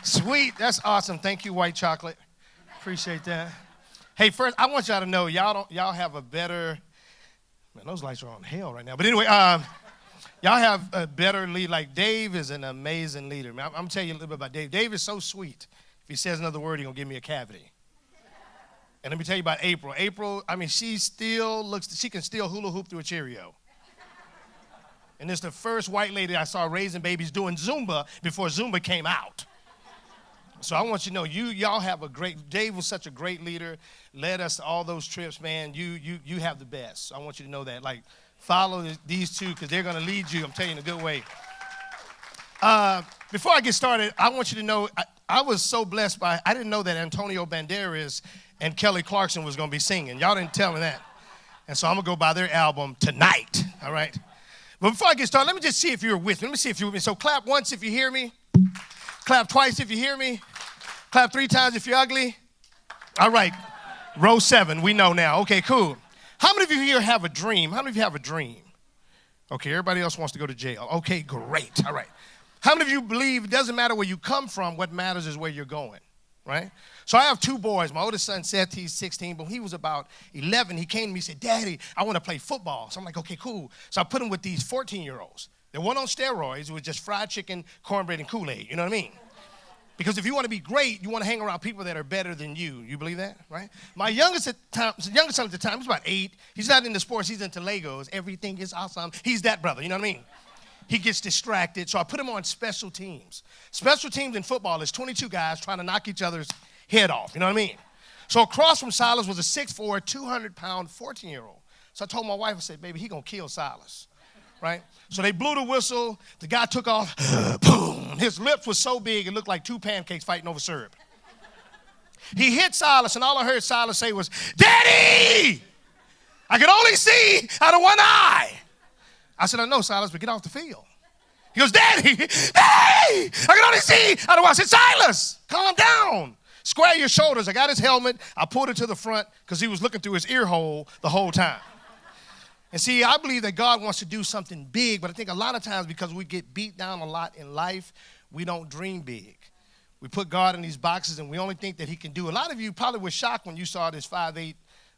Sweet. That's awesome. Thank you, White Chocolate. Appreciate that. Hey, first, I want y'all to know y'all have a better, man, those lights are on hell right now. But anyway, y'all have a better lead. Like, Dave is an amazing leader. Man, I'm going to tell you a little bit about Dave. Dave is so sweet. If he says another word, he's going to give me a cavity. And let me tell you about April. April, I mean, she can still hula hoop through a Cheerio. And it's the first white lady I saw raising babies doing Zumba before Zumba came out. So I want you to know, y'all have a great, Dave was such a great leader, led us to all those trips, man. You have the best. So I want you to know that. Like, follow these two because they're going to lead you, I'm telling you, in a good way. Before I get started, I want you to know, I was so blessed I didn't know that Antonio Banderas and Kelly Clarkson was going to be singing. Y'all didn't tell me that. And so I'm going to go buy their album tonight, all right? But before I get started, let me just see if you're with me. Let me see if you're with me. So clap once if you hear me. Clap twice if you hear me. Clap 3 times if you're ugly. All right. Row 7, we know now. Okay, cool. How many of you here have a dream? How many of you have a dream? Okay, everybody else wants to go to jail. Okay, great. All right. How many of you believe it doesn't matter where you come from, what matters is where you're going, right? So I have 2 boys. My oldest son, Seth, he's 16, but when he was about 11, he came to me and said, Daddy, I want to play football. So I'm like, okay, cool. So I put him with these 14-year-olds. They weren't on steroids. It was just fried chicken, cornbread, and Kool-Aid. You know what I mean? Because if you want to be great, you want to hang around people that are better than you. You believe that, right? My youngest son at the time, he's about 8. He's not into sports. He's into Legos. Everything is awesome. He's that brother. You know what I mean? He gets distracted. So I put him on special teams. Special teams in football is 22 guys trying to knock each other's head off. You know what I mean? So across from Silas was a 6'4", 200-pound 14-year-old. So I told my wife, I said, baby, he going to kill Silas. Right? So they blew the whistle. The guy took off. Boom. His lips were so big, it looked like 2 pancakes fighting over syrup. He hit Silas, and all I heard Silas say was, Daddy! I can only see out of one eye. I said, I know, Silas, but get off the field. He goes, Daddy! Daddy! I can only see out of one eye. I said, Silas, calm down. Square your shoulders. I got his helmet. I pulled it to the front because he was looking through his ear hole the whole time. And see, I believe that God wants to do something big, but I think a lot of times because we get beat down a lot in life, we don't dream big. We put God in these boxes and we only think that he can do. A lot of you probably were shocked when you saw this 5'8"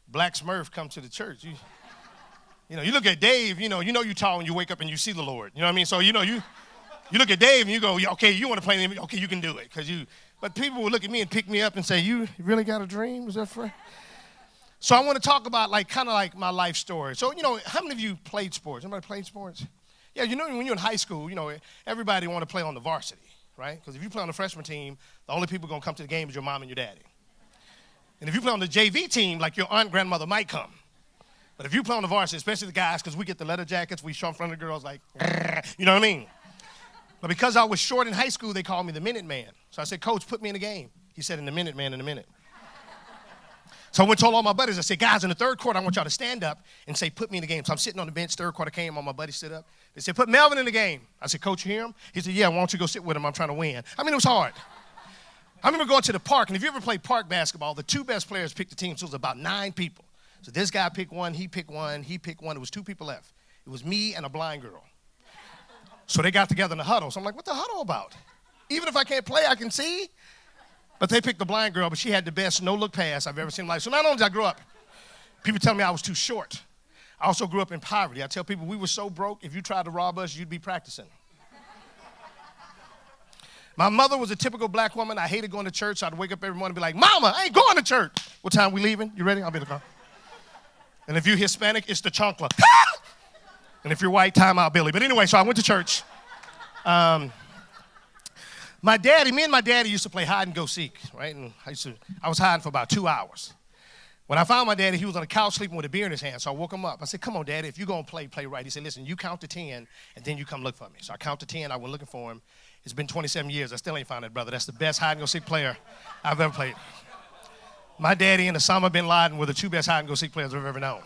black Smurf come to the church. You look at Dave, you know you're tall when you wake up and you see the Lord. You know what I mean? So, you look at Dave and you go, okay, you want to play him? Okay, you can do it. But people will look at me and pick me up and say, you really got a dream? Is that for? So I want to talk about kind of my life story. So, how many of you played sports? Anybody played sports? Yeah, when you're in high school, everybody want to play on the varsity, right? Because if you play on the freshman team, the only people going to come to the game is your mom and your daddy. And if you play on the JV team, like your aunt, grandmother might come. But if you play on the varsity, especially the guys, because we get the leather jackets, we show in front of the girls like, you know what I mean? But because I was short in high school, they called me the Minute Man. So I said, Coach, put me in the game. He said, in the Minute Man, in a minute. So I went and told all my buddies, I said, guys, in the third quarter, I want y'all to stand up and say, put me in the game. So I'm sitting on the bench, third quarter came, all my buddies stood up. They said, put Melvin in the game. I said, Coach, you hear him? He said, yeah, why don't you go sit with him? I'm trying to win. I mean, it was hard. I remember going to the park, and if you ever played park basketball, the 2 best players picked the team, so it was about 9 people. So this guy picked one, he picked one, he picked one. It was 2 people left. It was me and a blind girl. So they got together in the huddle. So I'm like, what the huddle about? Even if I can't play, I can see. But they picked the blind girl, but she had the best no-look pass I've ever seen in life. So not only did I grow up, people tell me I was too short. I also grew up in poverty. I tell people we were so broke, if you tried to rob us, you'd be practicing. My mother was a typical black woman. I hated going to church. I'd wake up every morning and be like, Mama, I ain't going to church. What time we leaving? You ready? I'll be in the car. And if you're Hispanic, it's the chancla. And if you're white, time out, Billy. But anyway, so I went to church. Me and my daddy used to play hide and go seek, right? And I was hiding for about 2 hours. When I found my daddy, he was on the couch sleeping with a beer in his hand. So I woke him up. I said, come on, Daddy, if you're going to play right. He said, listen, you count to 10, and then you come look for me. So I count to 10. I went looking for him. It's been 27 years. I still ain't found that brother. That's the best hide and go seek player I've ever played. My daddy and Osama bin Laden were the 2 best hide and go seek players I've ever known.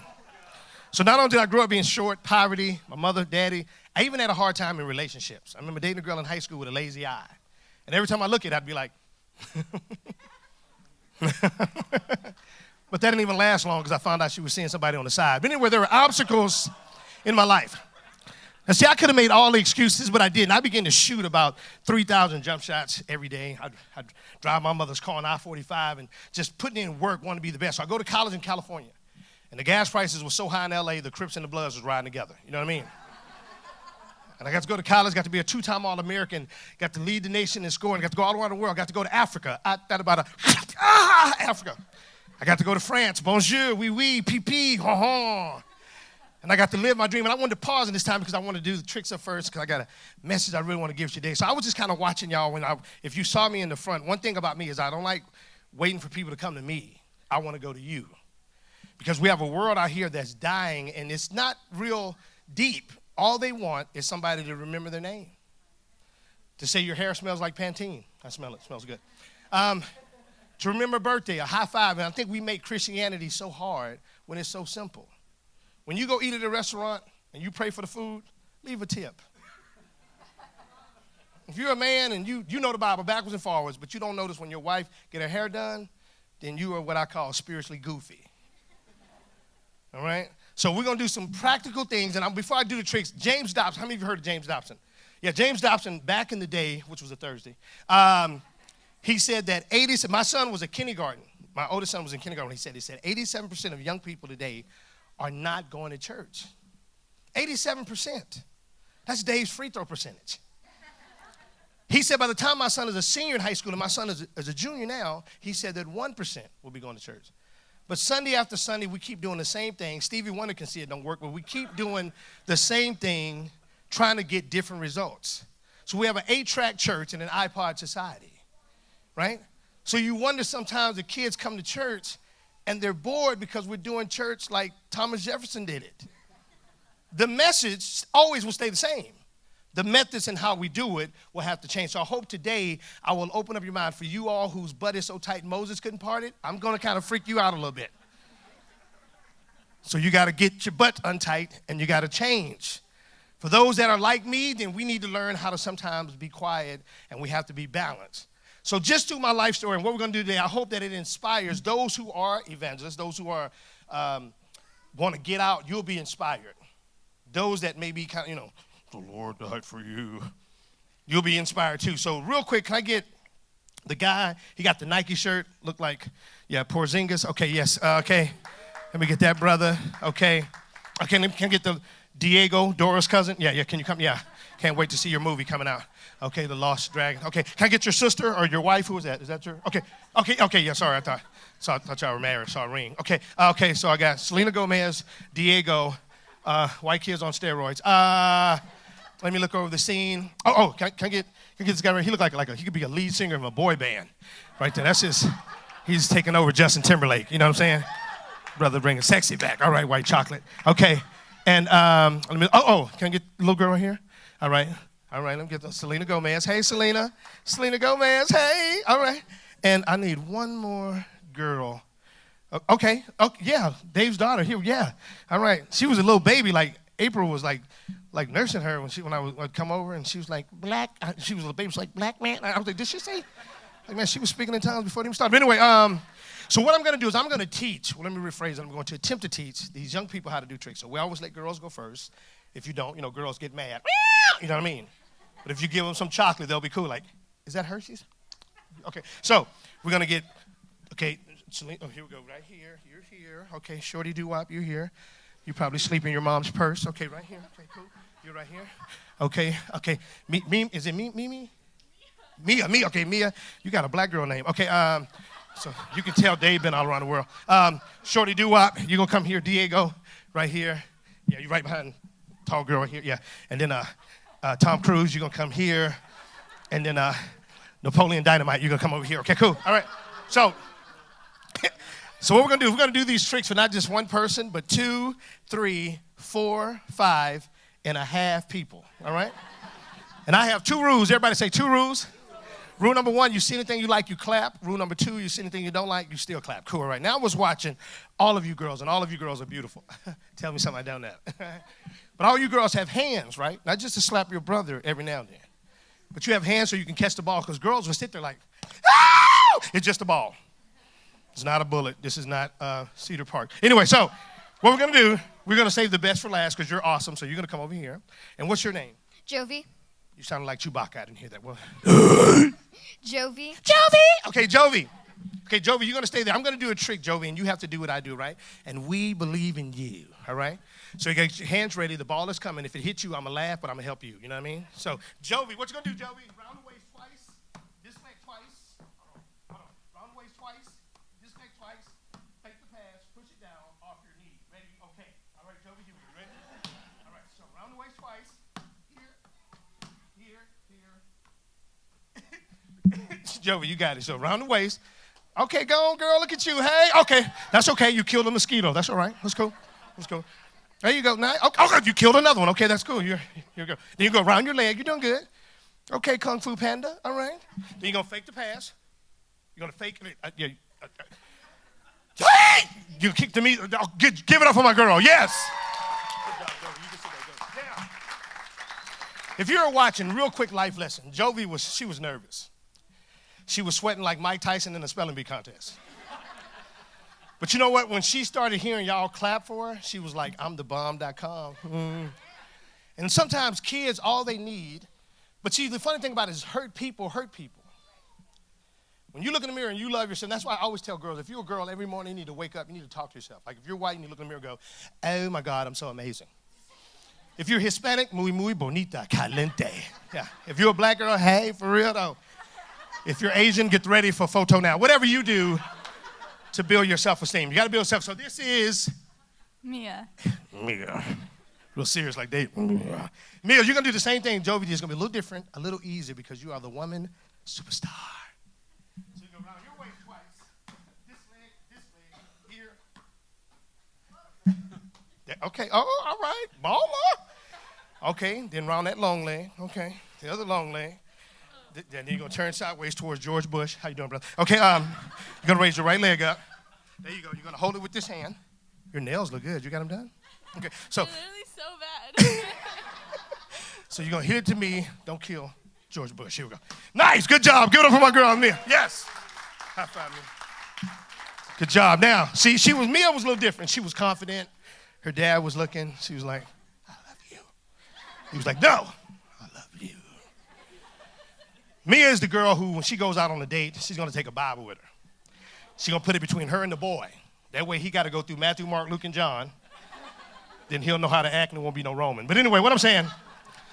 So not only did I grow up being short, poverty, my mother, daddy, I even had a hard time in relationships. I remember dating a girl in high school with a lazy eye. And every time I look at it, I'd be like, but that didn't even last long because I found out she was seeing somebody on the side. But anyway, there were obstacles in my life. Now, see, I could have made all the excuses, but I didn't. I began to shoot about 3,000 jump shots every day. I'd drive my mother's car on I-45 and just putting in work, wanting to be the best. So I go to college in California, and the gas prices were so high in L.A., the Crips and the Bloods was riding together. You know what I mean? And I got to go to college, got to be a two-time All-American, got to lead the nation in scoring, got to go all around the world, got to go to Africa. Africa. I got to go to France. Bonjour, oui, oui, pipi, ha ha. And I got to live my dream. And I wanted to pause in this time because I want to do the tricks up first because I got a message I really want to give you today. So I was just kind of watching y'all if you saw me in the front. One thing about me is I don't like waiting for people to come to me. I want to go to you. Because we have a world out here that's dying, and it's not real deep. All they want is somebody to remember their name. To say your hair smells like Pantene. I smell it. It smells good. To remember a birthday, a high five. And I think we make Christianity so hard when it's so simple. When you go eat at a restaurant and you pray for the food, leave a tip. If you're a man and you know the Bible backwards and forwards, but you don't notice when your wife get her hair done, then you are what I call spiritually goofy. All right? So we're going to do some practical things. And before I do the tricks, James Dobson. How many of you heard of James Dobson? Yeah, James Dobson, back in the day, which was a Thursday, he said that my son was a kindergarten. My oldest son was in kindergarten. He said 87% of young people today are not going to church. 87%. That's Dave's free throw percentage. He said by the time my son is a senior in high school and my son is a junior now, he said that 1% will be going to church. But Sunday after Sunday, we keep doing the same thing. Stevie Wonder can see it don't work, but we keep doing the same thing, trying to get different results. So we have an 8-track church and an iPod society, right? So you wonder sometimes the kids come to church and they're bored because we're doing church like Thomas Jefferson did it. The message always will stay the same. The methods and how we do it will have to change. So I hope today I will open up your mind for you all whose butt is so tight Moses couldn't part it. I'm going to kind of freak you out a little bit. So you got to get your butt untight and you got to change. For those that are like me, then we need to learn how to sometimes be quiet and we have to be balanced. So just through my life story and what we're going to do today, I hope that it inspires those who are evangelists, those who are want to get out, you'll be inspired. Those that may be kind of, the Lord died for you. You'll be inspired too. So real quick, can I get the guy? He got the Nike shirt, looked like, Porzingis. Okay, yes, okay. Let me get that brother. Okay. Can I get the Diego, Dora's cousin? Yeah, can you come? Yeah. Can't wait to see your movie coming out. Okay, The Lost Dragon. Okay, can I get your sister or your wife? Who is that? Is that your? Okay, yeah, sorry, I thought y'all were married, saw a ring. Okay, so I got Selena Gomez, Diego, white kids on steroids. Let me look over the scene. Can I get this guy right? He look like he could be a lead singer of a boy band, right there. He's taking over Justin Timberlake. You know what I'm saying? Brother, bringing sexy back. All right, white chocolate. Okay, and can I get the little girl right here? All right, let me get Selena Gomez. Hey, Selena Gomez, hey. All right, and I need one more girl. Okay, yeah, Dave's daughter here, yeah. All right, she was a little baby, like April was like nursing her when I would come over, and she was like, black, she was a little baby, she was like, black man. I was like, did she say? Like, man, she was speaking in tongues before they even started. But anyway, so what I'm going to do is I'm going to teach. Well, let me rephrase it. I'm going to attempt to teach these young people how to do tricks. So we always let girls go first. If you don't, girls get mad. You know what I mean? But if you give them some chocolate, they'll be cool. Like, is that Hershey's? Okay, so we're going to get, Celine, here we go. Right here, you're here. Okay, Shorty Doo-Wop, you're here. You probably sleep in your mom's purse. Okay, right here. Okay, cool. You're right here. Okay. Is it Mimi? Mia. Okay, Mia. You got a black girl name. Okay, so you can tell Dave been all around the world. Shorty Doo-Wop, you're going to come here. Diego, right here. Yeah, you're right behind tall girl right here. Yeah, and then Tom Cruise, you're going to come here. And then Napoleon Dynamite, you're going to come over here. Okay, cool. All right. So what we're going to do these tricks for not just one person, but 2, 3, 4, 5 and a half people. All right? And I have 2 rules. Everybody say 2 rules. Rule number 1, you see anything you like, you clap. Rule number 2, you see anything you don't like, you still clap. Cool, right? Now I was watching all of you girls, and all of you girls are beautiful. Tell me something I don't know. But all you girls have hands, right? Not just to slap your brother every now and then. But you have hands so you can catch the ball, because girls will sit there like, oh! It's just a ball. It's not a bullet. This is not Cedar Park. Anyway, so what we're going to do, We're going to save the best for last because you're awesome, so you're going to come over here. And what's your name? Jovi. You sounded like Chewbacca. I didn't hear that. Well, Jovi. Jovi! Okay, Jovi. Okay, Jovi, you're going to stay there. I'm going to do a trick, Jovi, and you have to do what I do, right? And we believe in you, all right? So you get your hands ready. The ball is coming. If it hits you, I'm going to laugh, but I'm going to help you. You know what I mean? So, Jovi, what you going to do, Jovi? Round the waist twice. This leg twice. Hold on. Round the waist twice. This leg twice. Take the pass. Push it down off your knee. Ready? Okay. All right, Jovi, here we go. Ready? All right, so round the waist twice. Here. Jovi, you got it. So round the waist. Okay, go on, girl. Look at you. Hey, okay. That's okay. You killed a mosquito. That's all right. Let's go. Let's go. There you go. Now, okay, you killed another one. Okay, that's cool. You're good. Then you go around your leg. You're doing good. Okay, Kung Fu Panda. All right. Then you're going to fake the pass. You're going to fake it. You kick to me. Give it up for my girl. Yes. Good job, Jovi. You can sit there. Now, if you're watching, real quick life lesson. Jovi was nervous. She was sweating like Mike Tyson in a spelling bee contest. But you know what? When she started hearing y'all clap for her, she was like, I'm the bomb.com. And sometimes kids, all they need, but see, the funny thing about it is hurt people. When you look in the mirror and you love yourself, that's why I always tell girls, if you're a girl, every morning you need to wake up, you need to talk to yourself. Like if you're white, you need to look in the mirror and go, oh my God, I'm so amazing. If you're Hispanic, muy bonita, caliente. Yeah. If you're a black girl, hey, for real though. If you're Asian, get ready for photo now. Whatever you do to build your self-esteem. You got to build self. So this is Mia. Real serious like Dave. Mia, you're going to do the same thing. Jovi is going to be a little different, a little easier because you are the woman superstar. So you go around your waist twice. This leg, here. Okay. Oh, all right. Baller. Okay. Then round that long leg. Okay. The other long leg. Then you're going to turn sideways towards George Bush. How you doing, brother? Okay, you're going to raise your right leg up. There you go. You're going to hold it with this hand. Your nails look good. You got them done? Okay, so. They're literally so bad. So you're going to hit it to me. Don't kill George Bush. Here we go. Nice. Good job. Give it up for my girl, Mia. Yes. High five, Mia. Good job. Now, see, Mia was a little different. She was confident. Her dad was looking. She was like, I love you. He was like, no. Mia is the girl who, when she goes out on a date, she's going to take a Bible with her. She's going to put it between her and the boy. That way he got to go through Matthew, Mark, Luke, and John. Then he'll know how to act and there won't be no Roman. But anyway, what I'm saying,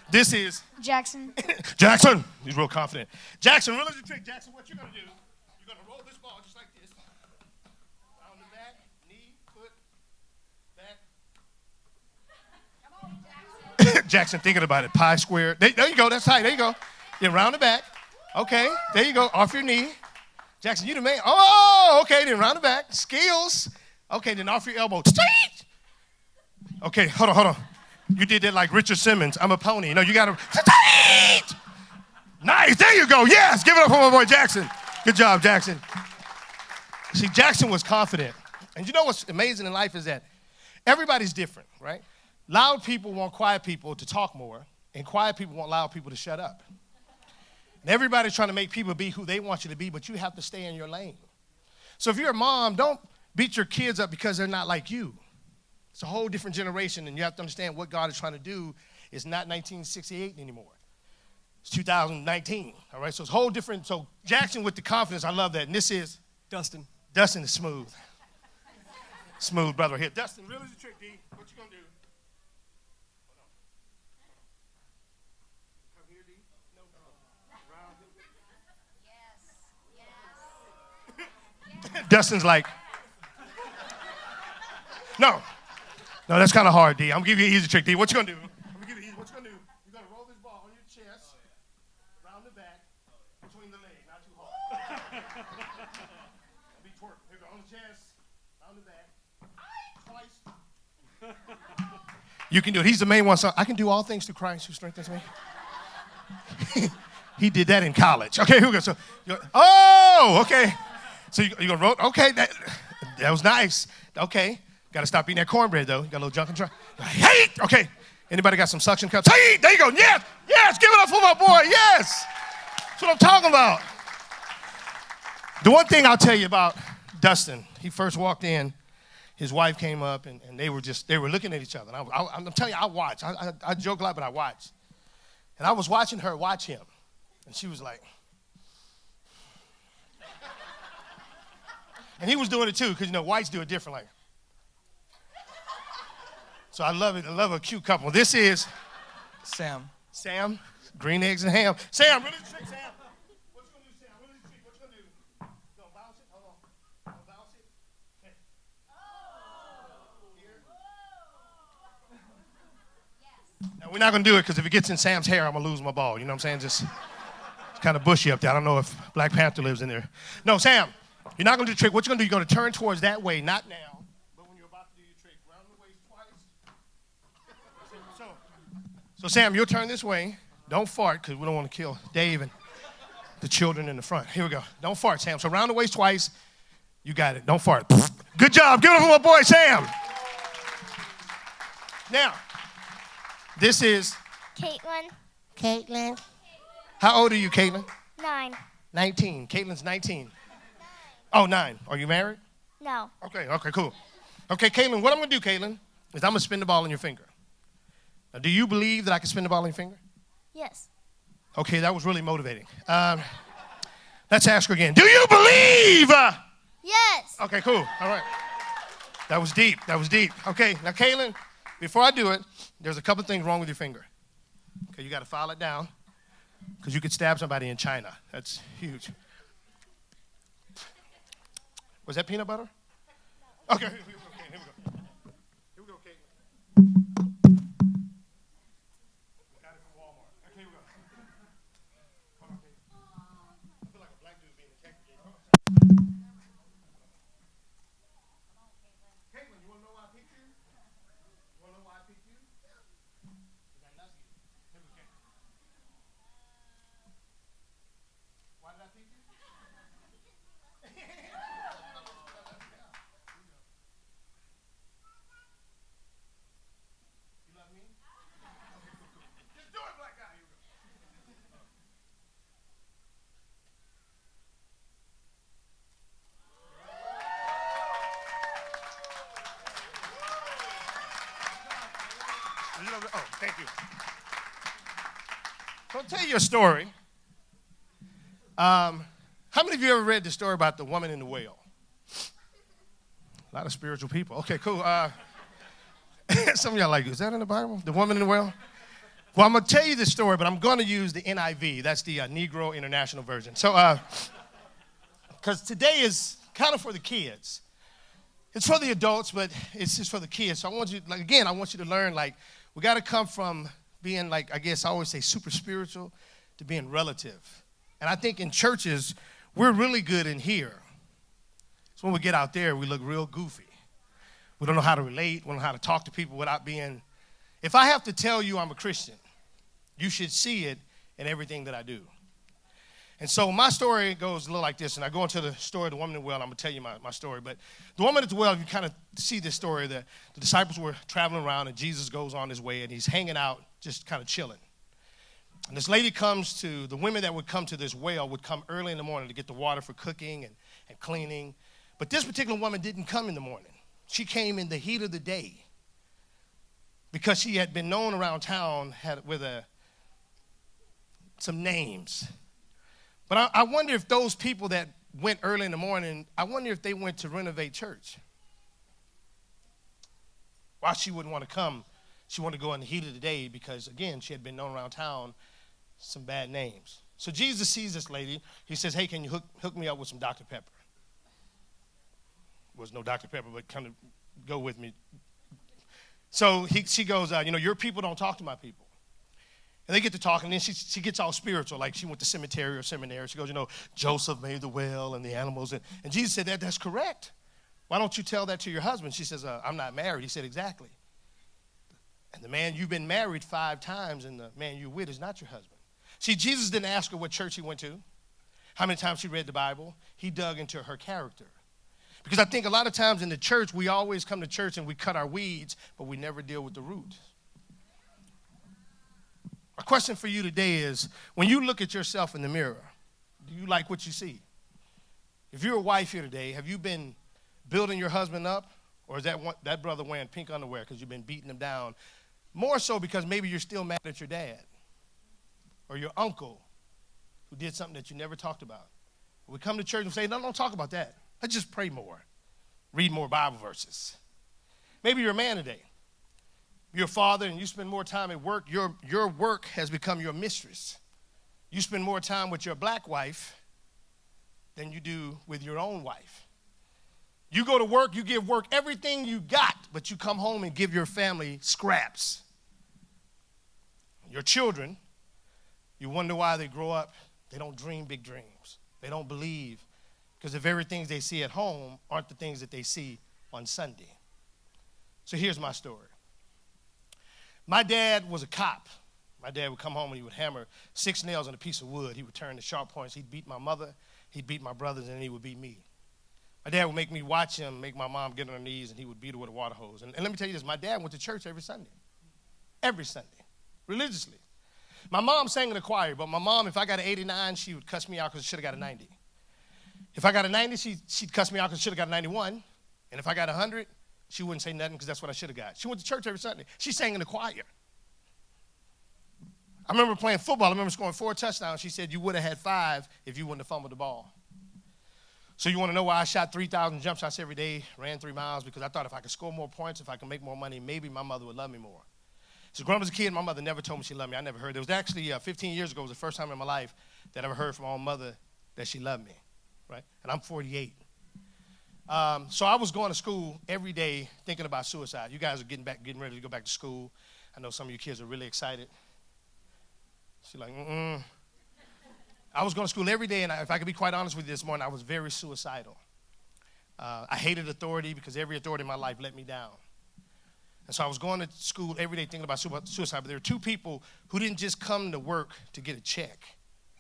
this is... Jackson. Jackson. He's real confident. Jackson, real as a trick. Jackson, what you're going to do, you're going to roll this ball just like this. Round the back, knee, foot, back. Come on, Jackson. Jackson thinking about it. Pi squared. There you go. That's tight. There you go. Then round the back. Okay, there you go. Off your knee. Jackson, you the man. Oh, okay, then round the back. Skills. Okay, then off your elbow. Okay, hold on. You did that like Richard Simmons. I'm a pony. No, you got to. Nice, there you go. Yes, give it up for my boy Jackson. Good job, Jackson. See, Jackson was confident. And you know what's amazing in life is that everybody's different, right? Loud people want quiet people to talk more, and quiet people want loud people to shut up. And everybody's trying to make people be who they want you to be, but you have to stay in your lane. So if you're a mom, don't beat your kids up because they're not like you. It's a whole different generation, and you have to understand what God is trying to do is not 1968 anymore. It's 2019, all right? So it's a whole different. So Jackson with the confidence, I love that. And this is? Dustin. Dustin is smooth. Smooth brother here. Dustin, really the trick, D. What you going to do? Dustin's like, no, that's kind of hard, D. I'm going to give you an easy trick, D. What you going to do? I'm going to give you easy. What you going to do? You're going to roll this ball on your chest, around the back, between the legs, not too hard. Be twerk. Here we go, on the chest, around the back, twice. You can do it. He's the main one, so I can do all things through Christ who strengthens me. He did that in college. Okay, here we go. So, okay. So you're going to roll? Okay, that was nice. Okay, got to stop eating that cornbread, though. You got a little junk and try. Hey! Okay, anybody got some suction cups? Hey! There you go. Yes! Give it up for my boy. Yes! That's what I'm talking about. The one thing I'll tell you about Dustin, he first walked in, his wife came up, and they were looking at each other. And I'm telling you, I watched. I joke a lot, but I watched. And I was watching her watch him. And she was like, and he was doing it too, because, whites do it differently. So I love it. I love a cute couple. This is Sam, green eggs and ham. Sam, really the trick, Sam. What you gonna do, Sam? Really the trick. What you gonna do? You gonna bounce it? Hold on. You gonna bounce it? Okay. Here. Now we're not gonna do it because if it gets in Sam's hair, I'm gonna lose my ball. You know what I'm saying? Just it's kind of bushy up there. I don't know if Black Panther lives in there. No, Sam, you're not gonna do the trick. What you're gonna do? You're gonna turn towards that way, not now, but when you're about to do your trick, round the waist twice. So Sam, you'll turn this way. Don't fart, because we don't want to kill Dave and the children in the front. Here we go. Don't fart, Sam. So round the waist twice. You got it. Don't fart. Good job. Give it up for my boy, Sam. Now, this is Caitlin. How old are you, Caitlin? 9. 19. Caitlin's 19. Oh, 9. Are you married? No. Okay, cool. Okay, Caitlin, what I'm going to do, Caitlin, is I'm going to spin the ball in your finger. Now, do you believe that I can spin the ball in your finger? Yes. Okay, that was really motivating. Let's ask her again. Do you believe? Yes. Okay, cool. All right. That was deep. Okay, now, Caitlin, before I do it, there's a couple things wrong with your finger. Okay, you got to file it down because you could stab somebody in China. That's huge. Was that peanut butter? Okay, here we go. Here we go, Caitlin. Got it from Walmart. Okay, here we go. Hold on, Caitlin. I feel like a black dude being detected. Caitlin, you want to know why I picked you? You want to know why I picked you? Because I love you. Here we go. Why did I pick you? You love me? Okay, cool. Just do it, black guy. Here we go. Oh, thank you. So I'll tell you a story. How many of you ever read the story about the woman in the well? A lot of spiritual people. Okay, cool. Some of y'all like, is that in the Bible? The woman in the well? Well, I'm going to tell you this story, but I'm going to use the NIV. That's the Negro International Version. So, because today is kind of for the kids. It's for the adults, but it's just for the kids. So I want you, I want you to learn, we got to come from being, I guess I always say super spiritual to being relative. And I think in churches, we're really good in here. So when we get out there, we look real goofy. We don't know how to relate. We don't know how to talk to people without being. If I have to tell you I'm a Christian, you should see it in everything that I do. And so my story goes a little like this, and I go into the story of the woman at the well. I'm going to tell you my story. But the woman at the well, you kind of see this story. The disciples were traveling around, and Jesus goes on his way, and he's hanging out, just kind of chilling. And this lady comes to, the women that would come to this well would come early in the morning to get the water for cooking and cleaning. But this particular woman didn't come in the morning. She came in the heat of the day because she had been known around town with some names. But I wonder if those people that went early in the morning, I wonder if they went to renovate church. Why she wouldn't want to come. She wanted to go in the heat of the day because, again, she had been known around town, some bad names. So Jesus sees this lady. He says, hey, can you hook me up with some Dr. Pepper? Was no Dr. Pepper, but kind of go with me. So she goes, your people don't talk to my people. And they get to talking, and then she gets all spiritual, like she went to cemetery or seminary. She goes, Joseph made the well and the animals. And Jesus said, that's correct. Why don't you tell that to your husband? She says, I'm not married. He said, exactly. And the man, you've been married 5 times, and the man you're with is not your husband. See, Jesus didn't ask her what church he went to, how many times she read the Bible. He dug into her character. Because I think a lot of times in the church, we always come to church and we cut our weeds, but we never deal with the root. My question for you today is, when you look at yourself in the mirror, do you like what you see? If you're a wife here today, have you been building your husband up, Or is that brother wearing pink underwear because you've been beating him down? More so because maybe you're still mad at your dad or your uncle who did something that you never talked about. We come to church and say, no, don't talk about that. Let's just pray more. Read more Bible verses. Maybe you're a man today. You're a father and you spend more time at work. Your work has become your mistress. You spend more time with your black wife than you do with your own wife. You go to work, you give work everything you got, but you come home and give your family scraps. Your children, you wonder why they grow up, they don't dream big dreams. They don't believe because the very things they see at home aren't the things that they see on Sunday. So here's my story. My dad was a cop. My dad would come home and he would hammer 6 nails on a piece of wood. He would turn the sharp points. He'd beat my mother, he'd beat my brothers, and then he would beat me. My dad would make me watch him make my mom get on her knees, and he would beat her with a water hose. And let me tell you this, my dad went to church every Sunday, religiously. My mom sang in the choir, but my mom, if I got an 89, she would cuss me out because I should have got a 90. If I got a 90, she'd cuss me out because I should have got a 91. And if I got 100, she wouldn't say nothing because that's what I should have got. She went to church every Sunday. She sang in the choir. I remember playing football. I remember scoring 4 touchdowns. She said, you would have had 5 if you wouldn't have fumbled the ball. So you want to know why I shot 3,000 jump shots every day, ran 3 miles? Because I thought if I could score more points, if I could make more money, maybe my mother would love me more. So growing up as a kid, my mother never told me she loved me. I never heard. It was actually 15 years ago. It was the first time in my life that I ever heard from my own mother that she loved me, right? And I'm 48. So I was going to school every day thinking about suicide. You guys are getting ready to go back to school. I know some of you kids are really excited. She's like, I was going to school every day, and if I could be quite honest with you this morning, I was very suicidal. I hated authority because every authority in my life let me down. And so I was going to school every day thinking about suicide, but there were 2 people who didn't just come to work to get a check.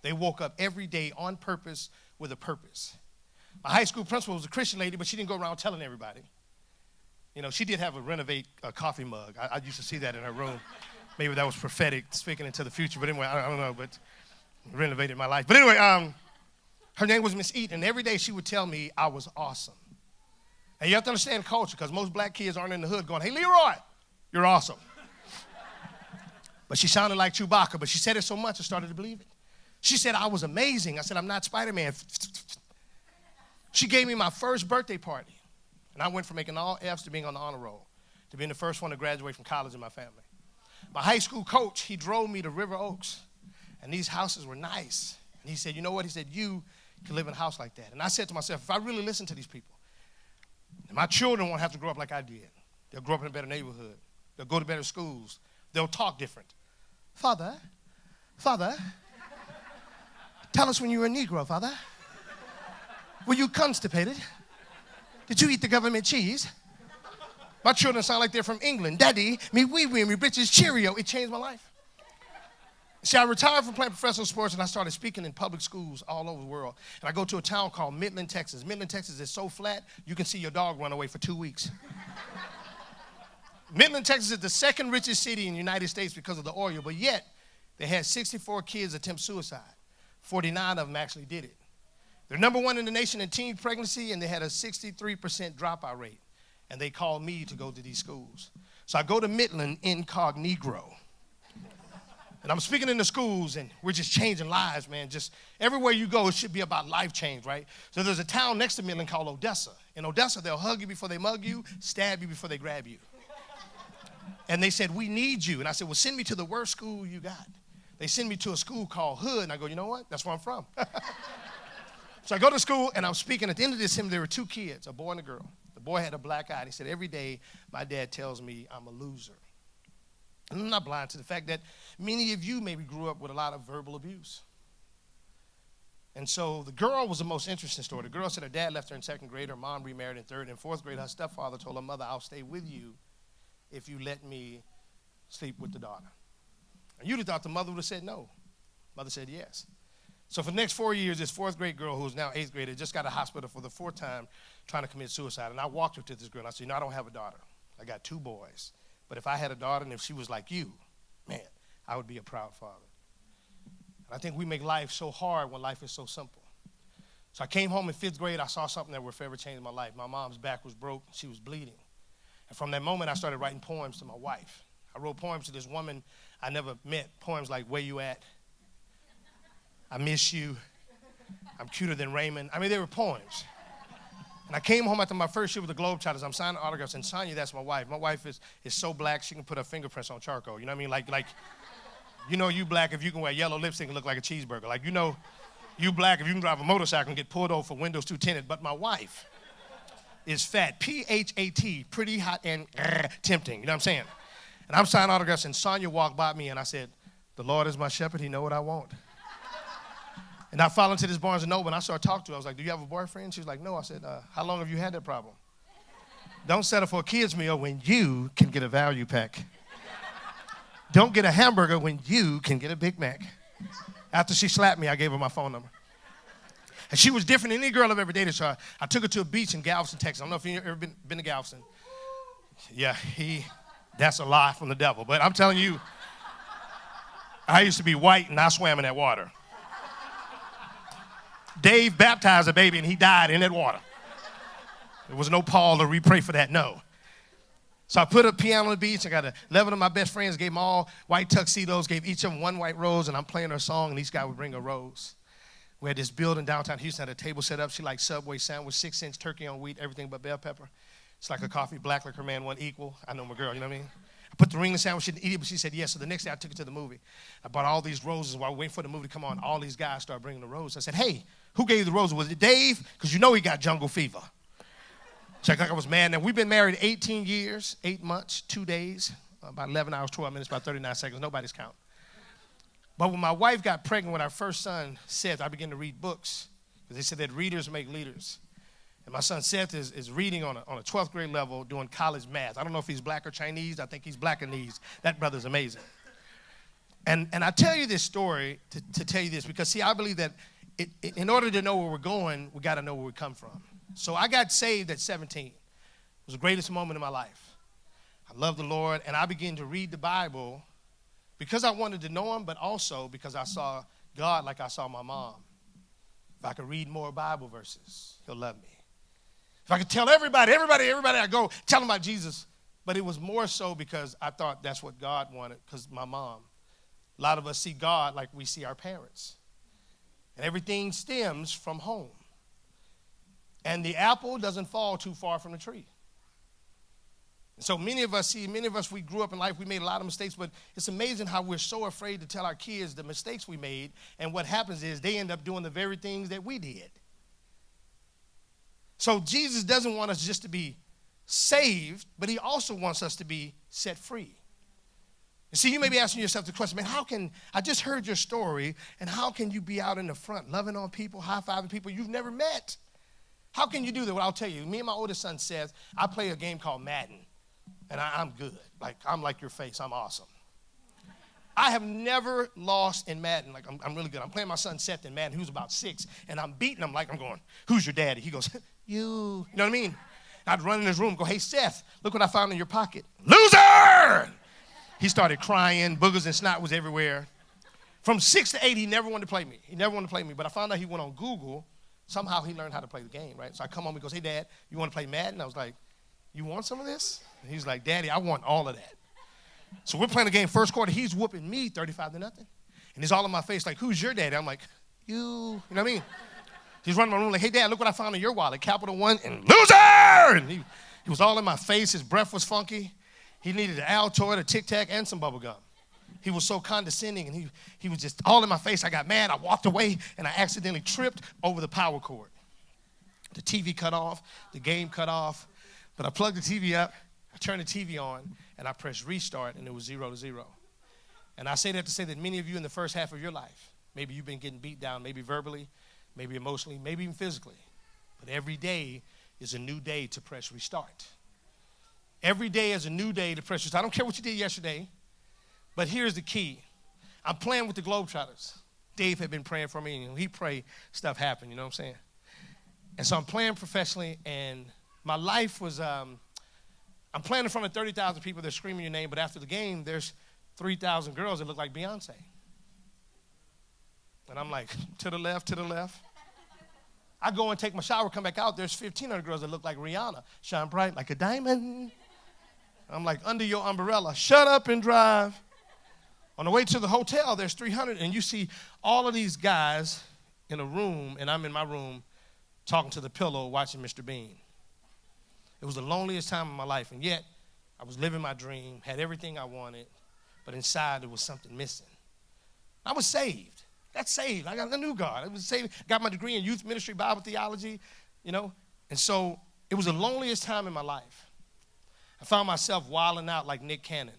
They woke up every day on purpose with a purpose. My high school principal was a Christian lady, but she didn't go around telling everybody. You know, she did have a Renovate coffee mug. I used to see that in her room. Maybe that was prophetic, speaking into the future. But anyway, I don't know, but renovated my life. But anyway, her name was Miss Eaton, and every day she would tell me I was awesome. And you have to understand culture, because most black kids aren't in the hood going, hey, Leroy, you're awesome. But she sounded like Chewbacca, but she said it so much I started to believe it. She said I was amazing. I said, I'm not Spider-Man. She gave me my first birthday party, and I went from making all F's to being on the honor roll, to being the first one to graduate from college in my family. My high school coach, he drove me to River Oaks, and these houses were nice. And he said, you know what? He said, you can live in a house like that. And I said to myself, if I really listen to these people, my children won't have to grow up like I did. They'll grow up in a better neighborhood. They'll go to better schools. They'll talk different. Father, tell us when you were a Negro, Father. Were you constipated? Did you eat the government cheese? My children sound like they're from England. Daddy, me wee-wee, me britches Cheerio. It changed my life. See, I retired from playing professional sports, and I started speaking in public schools all over the world. And I go to a town called Midland, Texas. Midland, Texas is so flat, you can see your dog run away for 2 weeks. Midland, Texas is the second richest city in the United States because of the oil, but yet they had 64 kids attempt suicide. 49 of them actually did it. They're number 1 in the nation in teen pregnancy, and they had a 63% dropout rate. And they called me to go to these schools. So I go to Midland incognito. And I'm speaking in the schools, and we're just changing lives, man. Just everywhere you go, it should be about life change, right? So there's a town next to Midland called Odessa. In Odessa, they'll hug you before they mug you, stab you before they grab you. And they said, we need you. And I said, well, send me to the worst school you got. They send me to a school called Hood, and I go, you know what? That's where I'm from. So I go to school, and I'm speaking. At the end of this hymn, there were 2 kids, a boy and a girl. The boy had a black eye. And he said, every day, my dad tells me I'm a loser. And I'm not blind to the fact that many of you maybe grew up with a lot of verbal abuse. And so the girl was the most interesting story. The girl said her dad left her in 2nd grade. Her mom remarried in 3rd and 4th grade. Her stepfather told her mother, I'll stay with you if you let me sleep with the daughter. And you'd have thought the mother would have said no. Mother said yes. So for the next 4 years, this 4th grade girl, who's now 8th grade, just got out of hospital for the 4th time trying to commit suicide. And I walked up to this girl, and I said, you know, I don't have a daughter. I got 2 boys. But if I had a daughter and if she was like you, man, I would be a proud father. And I think we make life so hard when life is so simple. So I came home in 5th grade. I saw something that would forever change my life. My mom's back was broke. She was bleeding. And from that moment, I started writing poems to my wife. I wrote poems to this woman I never met, poems like, "Where you at? I miss you. I'm cuter than Raymond." I mean, they were poems. And I came home after my first year with the Globetrotters. I'm signing autographs, and Sonya, that's my wife. My wife is so black, she can put her fingerprints on charcoal. You know what I mean? Like, you know you black if you can wear yellow lipstick and look like a cheeseburger. Like, you know you black if you can drive a motorcycle and get pulled over for windows too tinted. But my wife is fat, P-H-A-T, pretty hot and tempting. You know what I'm saying? And I'm signing autographs, and Sonya walked by me, and I said, "The Lord is my shepherd. He know what I want." And I followed into this Barnes & Noble, and I started talking to her. I was like, "Do you have a boyfriend?" She was like, "No." I said, "How long have you had that problem?" Don't settle for a kid's meal when you can get a value pack. Don't get a hamburger when you can get a Big Mac. After she slapped me, I gave her my phone number. And she was different than any girl I've ever dated, so I took her to a beach in Galveston, Texas. I don't know if you've ever been to Galveston. Yeah, that's a lie from the devil. But I'm telling you, I used to be white, and I swam in that water. Dave baptized a baby, and he died in that water. There was no Paul to re-pray for that, no. So I put a piano on the beach. I got 11 of my best friends, gave them all white tuxedos, gave each of them one white rose, and I'm playing her song, and each guy would bring a rose. We had this building downtown Houston, had a table set up. She liked Subway sandwich, 6-inch turkey on wheat, everything but bell pepper. It's like a coffee, black liquor man, one equal. I know my girl, you know what I mean? I put the ring in the sandwich, she didn't eat it, but she said yes. So the next day I took her to the movie. I bought all these roses while waiting for the movie to come on. All these guys started bringing the roses. I said, "Hey, who gave you the roses? Was it Dave? Because you know he got jungle fever." So I was mad. And we've been married 18 years, 8 months, 2 days, about 11 hours, 12 minutes, about 39 seconds. Nobody's count. But when my wife got pregnant with our first son, Seth, I began to read books. Because they said that readers make leaders. And my son Seth is reading on a 12th grade level doing college math. I don't know if he's black or Chinese. I think he's Blackanese. That brother's amazing. And I tell you this story to tell you this because, see, I believe that in order to know where we're going, we got to know where we come from. So I got saved at 17. It was the greatest moment in my life. I love the Lord, and I began to read the Bible because I wanted to know him, but also because I saw God like I saw my mom. If I could read more Bible verses, he'll love me. If I could tell everybody, I go tell them about Jesus. But it was more so because I thought that's what God wanted, because my mom. A lot of us see God like we see our parents. And everything stems from home. And the apple doesn't fall too far from the tree. And so many of us, we grew up in life, we made a lot of mistakes, but it's amazing how we're so afraid to tell our kids the mistakes we made, and what happens is they end up doing the very things that we did. So Jesus doesn't want us just to be saved, but he also wants us to be set free. You see, you may be asking yourself the question, man, I just heard your story, and how can you be out in the front, loving on people, high-fiving people you've never met? How can you do that? Well, I'll tell you. Me and my oldest son, Seth, I play a game called Madden, and I'm good. I'm like your face. I'm awesome. I have never lost in Madden. I'm really good. I'm playing my son, Seth, in Madden, who's about 6, and I'm beating him like I'm going, "Who's your daddy?" He goes, "You." You know what I mean? I'd run in his room and go, "Hey, Seth, look what I found in your pocket." "Loser!" He started crying. Boogers and snot was everywhere. From 6 to 8, he never wanted to play me. But I found out he went on Google. Somehow he learned how to play the game, right? So I come home, he goes, "Hey, Dad, you want to play Madden?" I was like, "You want some of this?" And he's like, "Daddy, I want all of that." So we're playing the game first quarter. He's whooping me 35-0. And he's all in my face like, "Who's your daddy?" I'm like, "You." You know what I mean? He's running my room like, "Hey, Dad, look what I found in your wallet. Capital One and loser!" And he was all in my face. His breath was funky. He needed an Altoid, a Tic Tac, and some bubble gum. He was so condescending, and he was just all in my face. I got mad. I walked away, and I accidentally tripped over the power cord. The TV cut off. The game cut off. But I plugged the TV up. I turned the TV on, and I pressed restart, and it was 0-0. And I say that to say that many of you in the first half of your life, maybe you've been getting beat down, maybe verbally, maybe emotionally, maybe even physically. But every day is a new day to press restart. Every day is a new day to press restart. I don't care what you did yesterday. But here's the key. I'm playing with the Globetrotters. Dave had been praying for me, and when he prayed, stuff happened, you know what I'm saying? And so I'm playing professionally, and my life was, I'm playing in front of 30,000 people. They're screaming your name, but after the game, there's 3,000 girls that look like Beyonce. And I'm like, to the left, to the left. I go and take my shower, come back out, there's 1,500 girls that look like Rihanna. Shine bright like a diamond. I'm like, under your umbrella, shut up and drive. On the way to the hotel, there's 300, and you see all of these guys in a room, and I'm in my room talking to the pillow, watching Mr. Bean. It was the loneliest time of my life, and yet I was living my dream, had everything I wanted, but inside there was something missing. I was saved. Got saved. I knew God. I was saved. Got my degree in youth ministry, Bible theology, and so it was the loneliest time in my life. I found myself wilding out like Nick Cannon.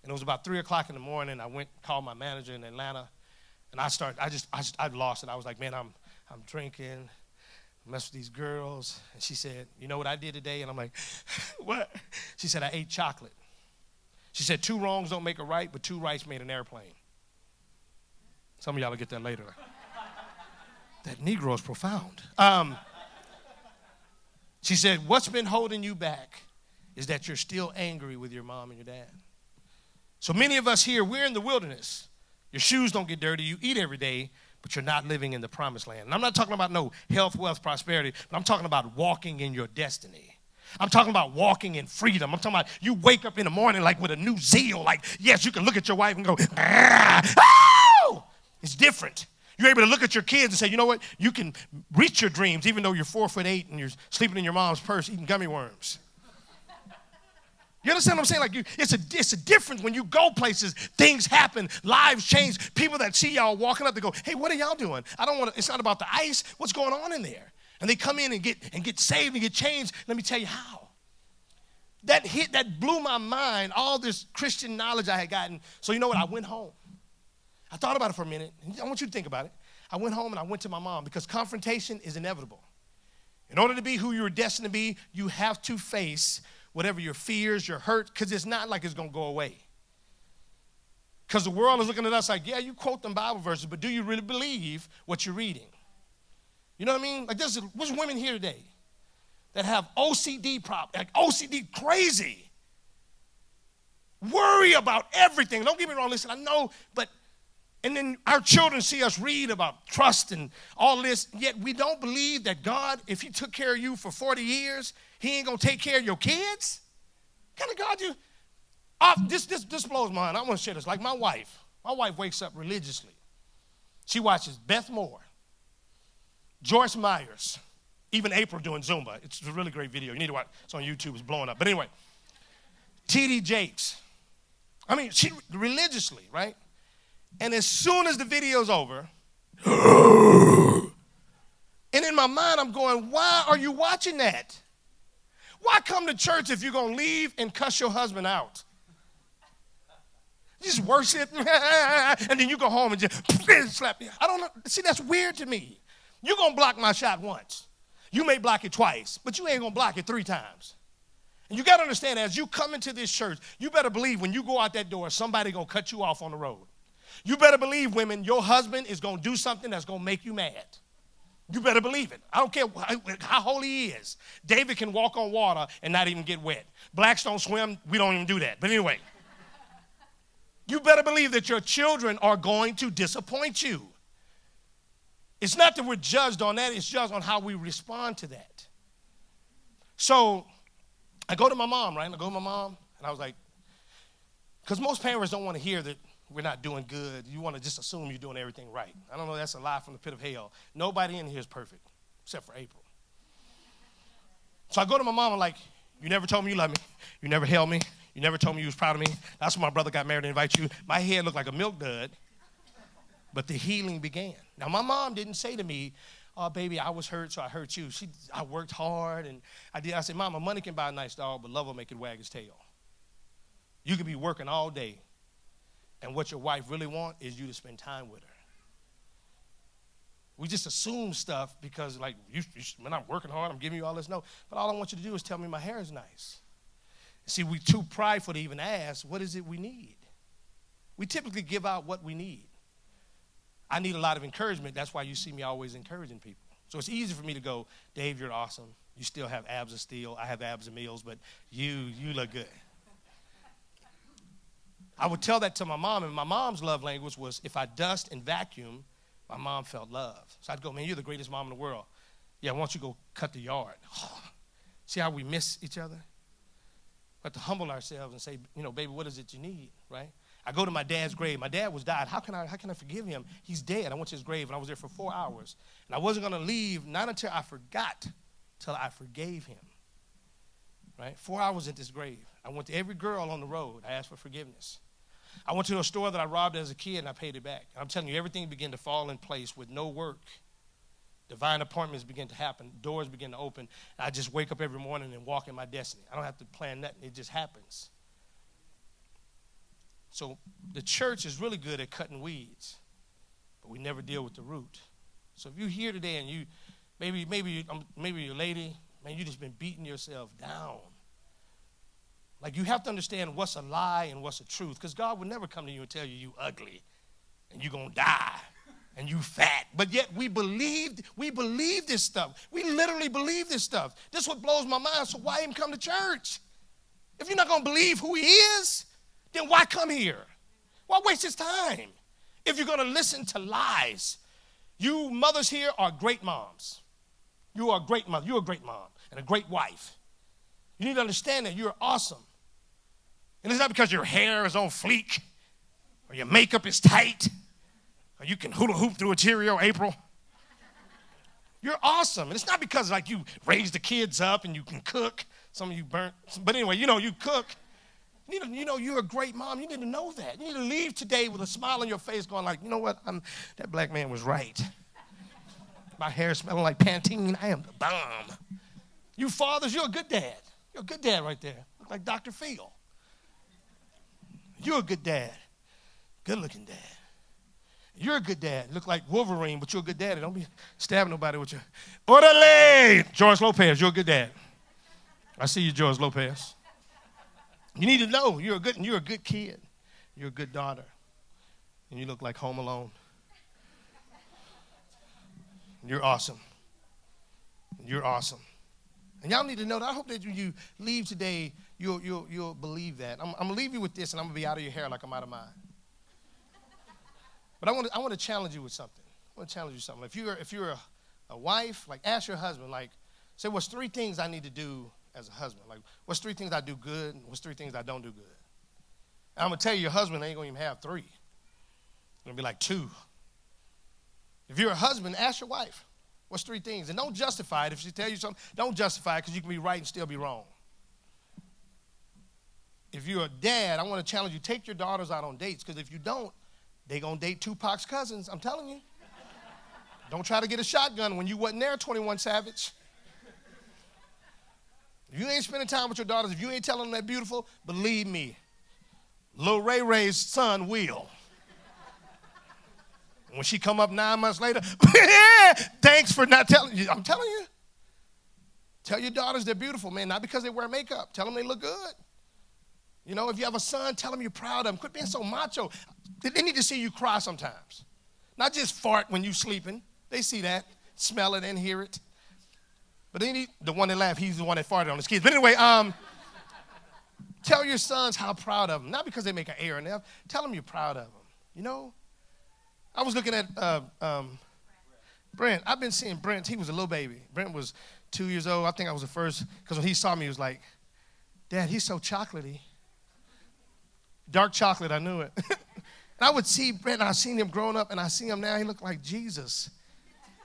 And it was about 3 o'clock in the morning. I went, called my manager in Atlanta, and I lost it. I was like, man, I'm drinking, mess with these girls. And she said, you know what I did today? And I'm like, what? She said, I ate chocolate. She said, 2 wrongs don't make a right, but 2 rights made an airplane. Some of y'all will get that later. That Negro is profound. She said, what's been holding you back is that you're still angry with your mom and your dad. So many of us here, we're in the wilderness. Your shoes don't get dirty. You eat every day, but you're not living in the promised land. And I'm not talking about no health, wealth, prosperity, but I'm talking about walking in your destiny. I'm talking about walking in freedom. I'm talking about you wake up in the morning like with a new zeal. Like, yes, you can look at your wife and go, oh! It's different. You're able to look at your kids and say, you know what? You can reach your dreams even though you're 4'8" and you're sleeping in your mom's purse eating gummy worms. You understand what I'm saying? Like, it's a difference when you go places, things happen, lives change. People that see y'all walking up, they go, hey, what are y'all doing? It's not about the ice. What's going on in there? And they come in and get saved and get changed. Let me tell you how. That blew my mind, all this Christian knowledge I had gotten. So you know what? I went home. I thought about it for a minute. I want you to think about it. I went home and I went to my mom because confrontation is inevitable. In order to be who you're destined to be, you have to face whatever your fears, your hurt, because it's not like it's going to go away. Because the world is looking at us like, yeah, you quote them Bible verses, but do you really believe what you're reading? You know what I mean? Like there's women here today that have OCD problems, like OCD crazy. Worry about everything. Don't get me wrong, listen, I know, and then our children see us read about trust and all this, yet we don't believe that God, if he took care of you for 40 years, he ain't going to take care of your kids? What kind of God you? This blows my mind. I want to share this. Like my wife wakes up religiously. She watches Beth Moore, Joyce Myers, even April doing Zumba. It's a really great video. You need to watch. It's on YouTube. It's blowing up. But anyway, T.D. Jakes. I mean, she religiously, right? And as soon as the video's over, and in my mind I'm going, why are you watching that? Why come to church if you're going to leave and cuss your husband out? Just worship, and then you go home and just slap me. I don't know. See, that's weird to me. You're going to block my shot once. You may block it twice, but you ain't going to block it 3 times. And you got to understand, as you come into this church, you better believe when you go out that door, somebody going to cut you off on the road. You better believe, women, your husband is going to do something that's going to make you mad. You better believe it. I don't care how holy he is. David can walk on water and not even get wet. Blacks don't swim. We don't even do that. But anyway, you better believe that your children are going to disappoint you. It's not that we're judged on that. It's judged on how we respond to that. So I go to my mom, right? I go to my mom, and I was like, because most parents don't want to hear that we're not doing good. You want to just assume you're doing everything right. I don't know, that's a lie from the pit of hell. Nobody in here is perfect, except for April. So I go to my mom, I'm like, you never told me you loved me. You never held me. You never told me you was proud of me. That's when my brother got married to invite you. My head looked like a milk dud, but the healing began. Now, my mom didn't say to me, oh, baby, I was hurt, so I hurt you. I worked hard, and I said, Mama, money can buy a nice dog, but love will make it wag its tail. You could be working all day, and what your wife really wants is you to spend time with her. We just assume stuff because, like, when I'm working hard, I'm giving you all this. No, but all I want you to do is tell me my hair is nice. See, we're too prideful to even ask, what is it we need? We typically give out what we need. I need a lot of encouragement. That's why you see me always encouraging people. So it's easy for me to go, Dave, you're awesome. You still have abs of steel. I have abs of meals, but you look good. I would tell that to my mom, and my mom's love language was if I dust and vacuum, my mom felt love. So I'd go, man, you're the greatest mom in the world. Yeah, why don't you go cut the yard? Oh, see how we miss each other? We have to humble ourselves and say, baby, what is it you need, right? I go to my dad's grave. My dad was died. How can I forgive him? He's dead. I went to his grave, and I was there for 4 hours. And I wasn't going to leave, not until I forgot, till I forgave him, right? 4 hours at this grave. I went to every girl on the road. I asked for forgiveness. I went to a store that I robbed as a kid, and I paid it back. And I'm telling you, everything began to fall in place with no work. Divine appointments begin to happen. Doors begin to open. I just wake up every morning and walk in my destiny. I don't have to plan nothing. It just happens. So the church is really good at cutting weeds, but we never deal with the root. So if you're here today and you, maybe you're a lady, man, you just been beating yourself down. Like, you have to understand what's a lie and what's a truth, because God would never come to you and tell you ugly and you're going to die and you fat. But yet we believe this stuff. We literally believe this stuff. This is what blows my mind. So why even come to church? If you're not going to believe who he is, then why come here? Why waste his time? If you're going to listen to lies, you mothers here are great moms. You are a great mother. You're a great mom and a great wife. You need to understand that you're awesome. And it's not because your hair is on fleek or your makeup is tight or you can hula hoop through a Cheerio, April. You're awesome. And it's not because, like, you raised the kids up and you can cook. Some of you burnt. But anyway, you cook. You're a great mom. You need to know that. You need to leave today with a smile on your face going like, you know what? That black man was right. My hair smelling like Pantene. I am the bomb. You fathers, you're a good dad. You're a good dad right there. Look like Dr. Phil. You're a good dad. Good-looking dad. You're a good dad. Look like Wolverine, but you're a good daddy. Don't be stabbing nobody with your... Orale! George Lopez, you're a good dad. I see you, George Lopez. You need to know you're a good kid. You're a good daughter. And you look like Home Alone. You're awesome. You're awesome. And y'all need to know that. I hope that you leave today, you'll believe that. I'm going to leave you with this, and I'm going to be out of your hair like I'm out of mine. But I want to challenge you with something. I want to challenge you something. If you're a wife, like, ask your husband, like, say, what's 3 things I need to do as a husband? Like, what's 3 things I do good, and what's 3 things I don't do good? And I'm going to tell you, your husband ain't going to even have 3. It's going to be like 2. If you're a husband, ask your wife, what's 3 things? And don't justify it. If she tells you something, don't justify it, because you can be right and still be wrong. If you're a dad, I want to challenge you, take your daughters out on dates, because if you don't, they're going to date Tupac's cousins. I'm telling you. Don't try to get a shotgun when you wasn't there, 21 Savage. If you ain't spending time with your daughters, if you ain't telling them they're beautiful, believe me, Lil Ray Ray's son will. When she come up 9 months later, thanks for not telling you. I'm telling you. Tell your daughters they're beautiful, man, not because they wear makeup. Tell them they look good. If you have a son, tell them you're proud of them. Quit being so macho. They need to see you cry sometimes. Not just fart when you sleeping. They see that, smell it, and hear it. But they need, the one that laughed, he's the one that farted on his kids. But anyway, tell your sons how proud of them. Not because they make an error in them. Tell them you're proud of them. I was looking at Brent. I've been seeing Brent. He was a little baby. Brent was 2 years old. I think I was the first, because when he saw me, he was like, Dad, he's so chocolatey. Dark chocolate, I knew it. And I would see Brent, and I seen him growing up, and I see him now. He looked like Jesus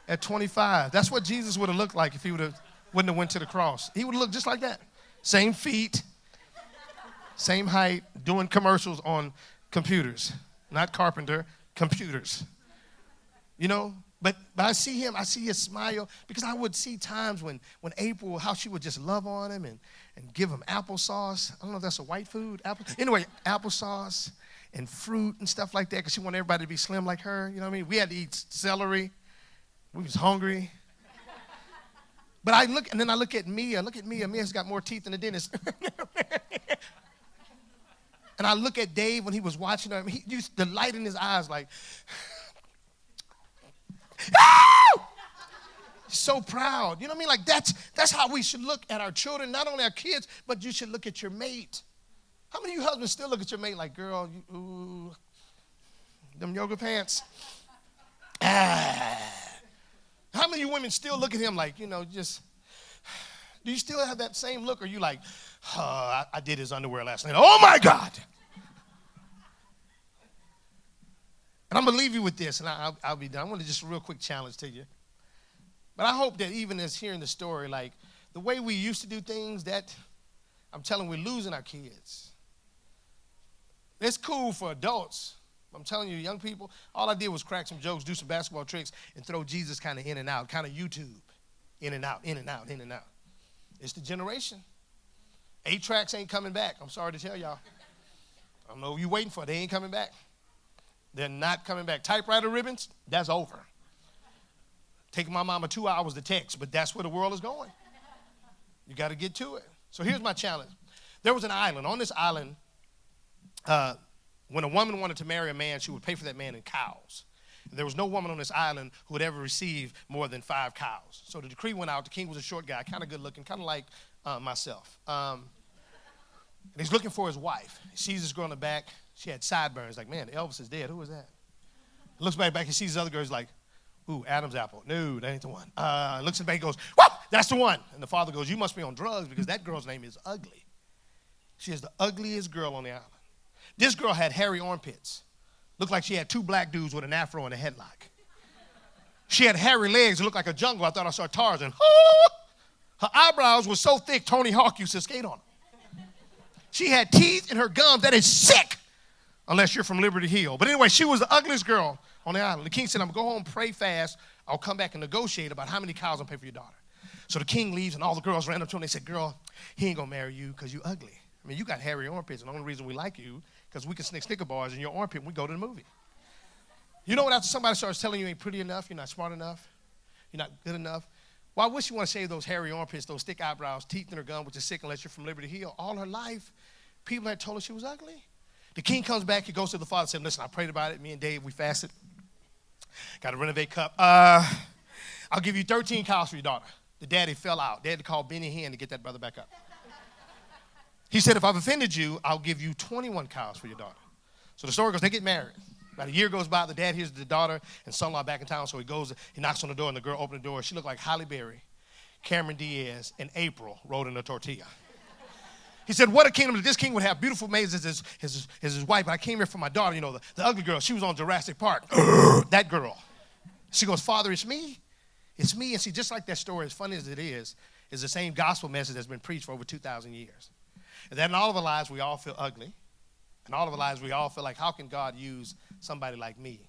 at 25. That's what Jesus would have looked like if he wouldn't have went to the cross. He would have looked just like that. Same feet, same height, doing commercials on computers. Not carpenter, computers. But I see him, I see his smile, because I would see times when April, how she would just love on him and give him applesauce. I don't know if that's a white food. Anyway, applesauce and fruit and stuff like that, because she wanted everybody to be slim like her. You know what I mean? We had to eat celery. We was hungry. But I look at Mia. Look at Mia. Mia's got more teeth than the dentist. And I look at Dave when he was watching her. He used the light in his eyes like... So proud. You know what I mean? Like, that's how we should look at our children, not only our kids, but you should look at your mate. How many of you husbands still look at your mate like, girl, them yoga pants? How many of you women still look at him like, just Do you still have that same look? Or are you like, I did his underwear last night. Oh, my God. And I'm going to leave you with this, and I'll be done. I want to just a real quick challenge to you. But I hope that even as hearing the story, like the way we used to do things, that I'm telling you, we're losing our kids. It's cool for adults. I'm telling you, young people, all I did was crack some jokes, do some basketball tricks, and throw Jesus kind of in and out, kind of YouTube, in and out, in and out, in and out. It's the generation. 8 tracks ain't coming back. I'm sorry to tell y'all. I don't know what you're waiting for. They ain't coming back. They're not coming back. Typewriter ribbons, that's over. Taking my mama 2 hours to text, but that's where the world is going. You got to get to it. So here's my challenge. There was an island. On this island, when a woman wanted to marry a man, she would pay for that man in cows. And there was no woman on this island who would ever receive more than 5 cows. So the decree went out. The king was a short guy, kind of good looking, kind of like myself. And he's looking for his wife. He sees this girl in the back. She had sideburns. Like, man, Elvis is dead. Who is that? He looks back, he sees this other girl. He's like, ooh, Adam's apple. No, that ain't the one. Looks at the back, goes, whoop, that's the one. And the father goes, you must be on drugs because that girl's name is Ugly. She is the ugliest girl on the island. This girl had hairy armpits. Looked like she had 2 black dudes with an afro and a headlock. She had hairy legs. It looked like a jungle. I thought I saw Tarzan. Her eyebrows were so thick, Tony Hawk used to skate on them. She had teeth in her gums. That is sick, unless you're from Liberty Hill. But anyway, she was the ugliest girl on the island. The king said, I'm going to go home, pray fast. I'll come back and negotiate about how many cows I'll pay for your daughter. So the king leaves, and all the girls ran up to him. They said, girl, he ain't going to marry you because you ugly. I mean, you got hairy armpits, and the only reason we like you because we can snick Snicker bars in your armpit when we go to the movie. You know what? After somebody starts telling you ain't pretty enough, you're not smart enough, you're not good enough, well, I wish you want to shave those hairy armpits, those thick eyebrows, teeth in her gum, which is sick unless you're from Liberty Hill. All her life, people had told her she was ugly. The king comes back, he goes to the father and says, listen, I prayed about it. Me and Dave, we fasted. Got to renovate cup. I'll give you 13 cows for your daughter. The daddy fell out. They had to call Benny Hinn to get that brother back up. He said, if I've offended you, I'll give you 21 cows for your daughter. So the story goes, they get married. About a year goes by, the dad hears the daughter and son-in-law back in town, so he goes, he knocks on the door, and the girl opens the door. She looked like Halle Berry, Cameron Diaz, and April rolled in a tortilla. He said, what a kingdom. This king would have beautiful maids as his wife, but I came here for my daughter, you know, the ugly girl. She was on Jurassic Park. That girl. She goes, Father, it's me. It's me. And see, just like that story, as funny as it is the same gospel message that's been preached for over 2,000 years. And then in all of our lives, we all feel ugly. In all of our lives, we all feel like, how can God use somebody like me?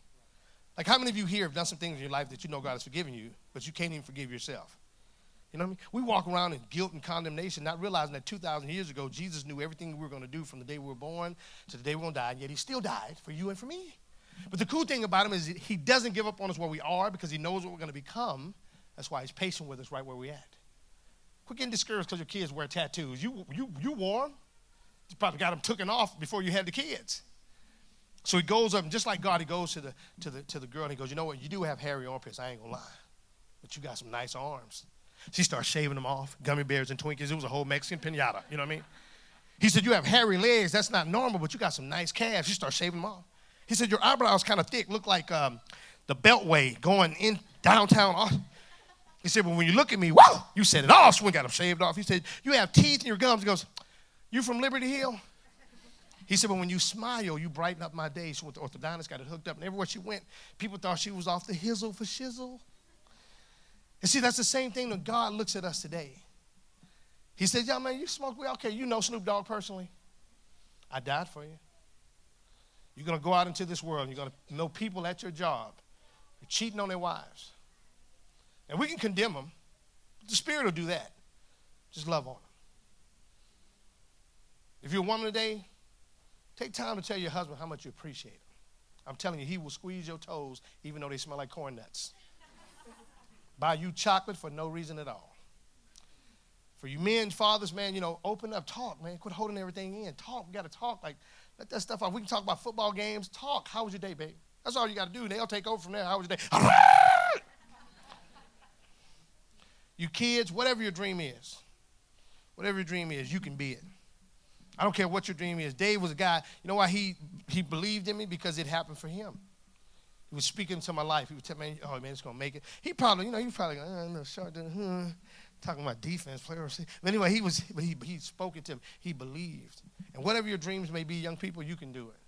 Like, how many of you here have done some things in your life that you know God has forgiven you, but you can't even forgive yourself? You know what I mean? We walk around in guilt and condemnation, not realizing that 2,000 years ago, Jesus knew everything we were going to do from the day we were born to the day we're going to die, and yet he still died for you and for me. But the cool thing about him is he doesn't give up on us where we are because he knows what we're going to become. That's why he's patient with us right where we're at. Quit getting discouraged because your kids wear tattoos. You wore them. You probably got them taken off before you had the kids. So he goes up, and just like God, he goes to the girl, and he goes, you know what? You do have hairy armpits, I ain't going to lie. But you got some nice arms. She starts shaving them off, gummy bears and Twinkies. It was a whole Mexican piñata, you know what I mean? He said, you have hairy legs. That's not normal, but you got some nice calves. She starts shaving them off. He said, your eyebrows kind of thick, look like the Beltway going in downtown. He said, well, when you look at me, whoa, you said it all. So we got them shaved off. He said, you have teeth in your gums. He goes, you from Liberty Hill? He said, but when you smile, you brighten up my day. So with the orthodontist, got it hooked up. And everywhere she went, people thought she was off the hizzle for shizzle. And see, that's the same thing that God looks at us today. He said, yeah, man, you smoke weed? Okay, you know Snoop Dogg personally. I died for you. You're going to go out into this world, and you're going to know people at your job who are cheating on their wives. And we can condemn them. The Spirit will do that. Just love on them. If you're a woman today, take time to tell your husband how much you appreciate him. I'm telling you, he will squeeze your toes even though they smell like corn nuts. Buy you chocolate for no reason at all. For you men, fathers, man, you know, open up, talk, man. Quit holding everything in. Talk. We got to talk. Like, let that stuff out. We can talk about football games. Talk. How was your day, babe? That's all you got to do. They'll take over from there. How was your day? You kids, whatever your dream is, you can be it. I don't care what your dream is. Dave was a guy, you know why he believed in me? Because it happened for him. He was speaking to my life. He would tell me, oh, man, it's going to make it. He was probably going, I'm not sure. talking about defense, player. But anyway, he spoke it to him. He believed. And whatever your dreams may be, young people, you can do it.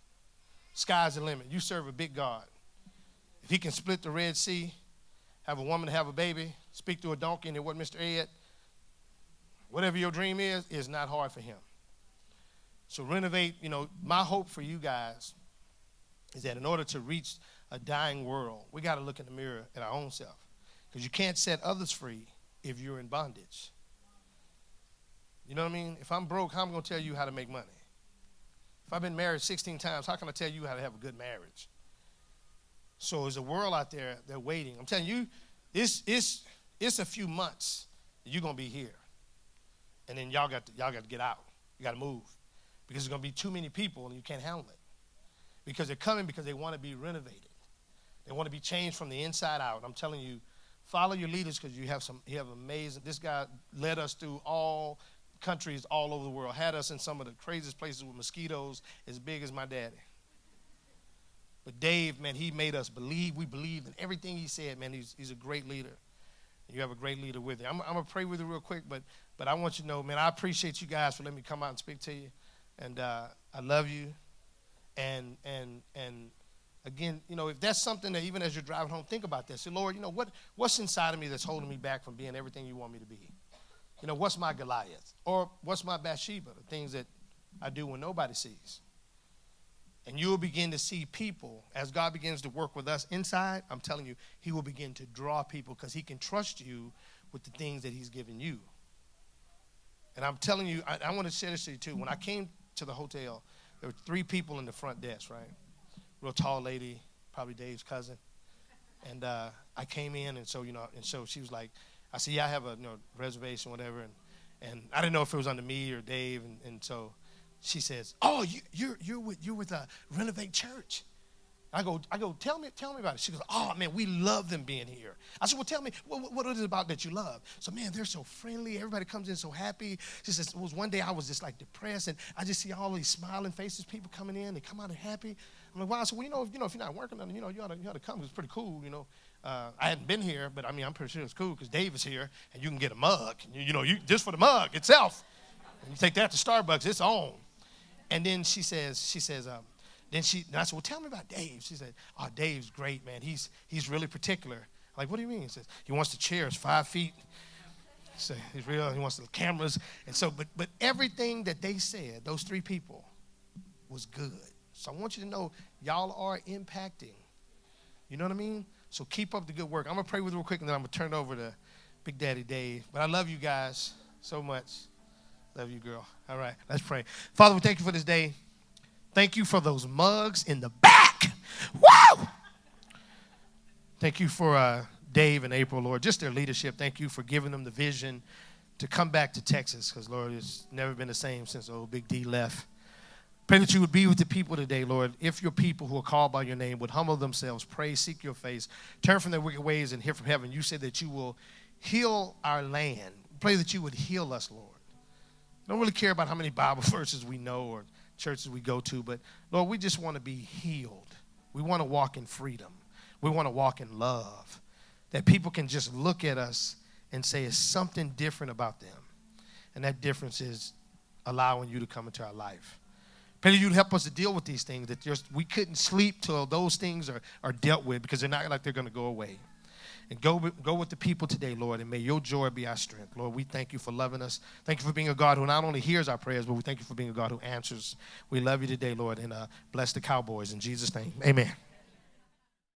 Sky's the limit. You serve a big God. If he can split the Red Sea, have a woman have a baby, speak to a donkey, and it wasn't Mr. Ed, whatever your dream is not hard for him. So renovate, my hope for you guys is that in order to reach a dying world, we got to look in the mirror at our own self. Because you can't set others free if you're in bondage. You know what I mean? If I'm broke, how am I going to tell you how to make money? If I've been married 16 times, how can I tell you how to have a good marriage? So there's a world out there that's waiting. I'm telling you, it's a few months that you're going to be here. And then y'all got to get out. You got to move. Because there's going to be too many people and you can't handle it. Because they're coming because they want to be renovated. They want to be changed from the inside out. I'm telling you, follow your leaders because you have amazing. This guy led us through all countries all over the world, had us in some of the craziest places with mosquitoes as big as my daddy. But Dave, man, he made us believe. We believed in everything he said, man. He's a great leader. You have a great leader with you. I'm going to pray with you real quick, but I want you to know, man, I appreciate you guys for letting me come out and speak to you. And I love you. And again, if that's something that even as you're driving home, think about this. Say, Lord, what's inside of me that's holding me back from being everything you want me to be? What's my Goliath? Or what's my Bathsheba? The things that I do when nobody sees. And you'll begin to see people, as God begins to work with us inside, I'm telling you, he will begin to draw people because he can trust you with the things that he's given you. And I'm telling you, I want to share this to you too. When I came to the hotel, there were 3 people in the front desk, right? Real tall lady, probably Dave's cousin. And I came in, and so she was like, I said, yeah, I have a reservation, whatever. And I didn't know if it was under me or Dave. And so she says, oh, you're with Renovate Church. I go, tell me about it. She goes, oh, man, we love them being here. I said, well, tell me, what is it about that you love? So, man, they're so friendly. Everybody comes in so happy. She says, it was one day I was just like depressed, and I just see all these smiling faces, people coming in. They come out happy. I'm like, wow. So, well, if you're not working on it, you ought to come. It's pretty cool, I hadn't been here, but, I'm pretty sure it's cool because Dave is here, and you can get a mug. You just for the mug itself. And you take that to Starbucks, it's on. And then she says, then I said, well, tell me about Dave. She said, oh, Dave's great, man. He's really particular. I'm like, what do you mean? He says, he wants the chairs 5 feet. So he's real. He wants the cameras. And so, but everything that they said, those 3 people, was good. So I want you to know, y'all are impacting. You know what I mean? So keep up the good work. I'm going to pray with you real quick, and then I'm going to turn it over to Big Daddy Dave. But I love you guys so much. Love you, girl. All right, let's pray. Father, we thank you for this day. Thank you for those mugs in the back. Woo! Thank you for Dave and April, Lord, just their leadership. Thank you for giving them the vision to come back to Texas because, Lord, it's never been the same since old Big D left. Pray that you would be with the people today, Lord. If your people who are called by your name would humble themselves, pray, seek your face, turn from their wicked ways and hear from heaven. You said that you will heal our land. Pray that you would heal us, Lord. I don't really care about how many Bible verses we know or churches we go to, but, Lord, we just want to be healed. We want to walk in freedom. We want to walk in love, that people can just look at us and say it's something different about them, and that difference is allowing you to come into our life. Pray that you'd help us to deal with these things, that we couldn't sleep till those things are dealt with because they're not like they're going to go away. And go with the people today, Lord, and may your joy be our strength. Lord, we thank you for loving us. Thank you for being a God who not only hears our prayers, but we thank you for being a God who answers. We love you today, Lord, and bless the Cowboys. In Jesus' name, amen.